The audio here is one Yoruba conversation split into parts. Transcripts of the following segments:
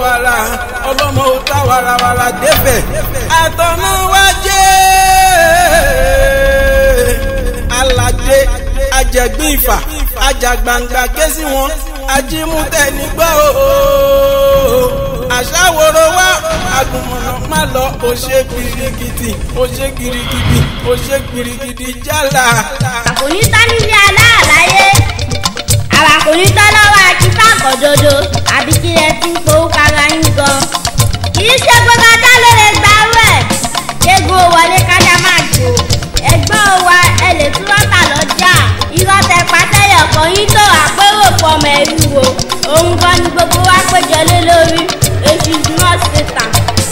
warawara ọlọ́mọ ó ta warawara débẹ̀ àtọ̀nà wájé aládé ajẹ̀gbìn ìfà ajàgbàǹgbà ké sí wọn ajímútẹ̀ nígbà ooo àṣàwòrò wá agùnmọ̀nà má lọ ó ṣe girigidi ó ṣe girigidi ó ṣe girigidi jálà. àkòní tán nílé aláàláyé àwàkòní tán lọ́wọ́ akífà kọ̀dodo àbí kí ẹ ti ń powó kára yín gan. kì í ṣe gbogbo ajá ló lè gbàrú ẹ̀ kéegun wọlé kájà máa jò ẹ̀gbọ́n wa ẹ lè tún lọ́tà lọ́jà irọ́ tẹ pàtẹ́yẹ̀ ọkọ̀ yín tó àpérò fọmọ ẹ̀rú wo òun kan ní gbogbo wa péjọ lé lórí èṣù ìdúná ṣètà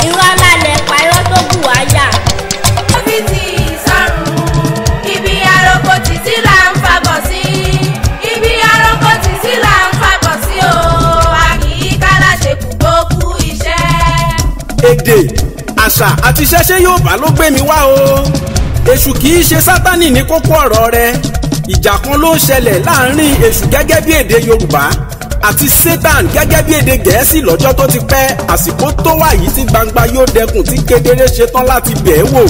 irọ́ lálẹ́ pa irọ́ tó bù wáyà. ọ́fíìsì ìsọ̀rùn ibi àròkọ títí là ń fagbọ̀ sí ibi àròkọ títí là ń fagbọ̀ sí o a kì í kálá ṣe kúgbókú iṣẹ́. èdè àṣà àti ṣẹ́ṣẹ́ Yorùbá ló gbé mi wá o èṣù kì í ṣe Sátánì ní kókó ọ̀rọ̀ rẹ̀ ìjà kan ló ń ṣẹlẹ̀ láàrin èṣù gẹ́gẹ́ bí èdè Yorùbá àti Satan gẹ́gẹ́ bí èdè Gẹ̀ẹ́sì lọ́jọ́ tó ti pẹ́ àsìkò tó wà yìí tí gbangba yóò dẹkùn tí kedere ṣetán láti bẹ̀ẹ́ wò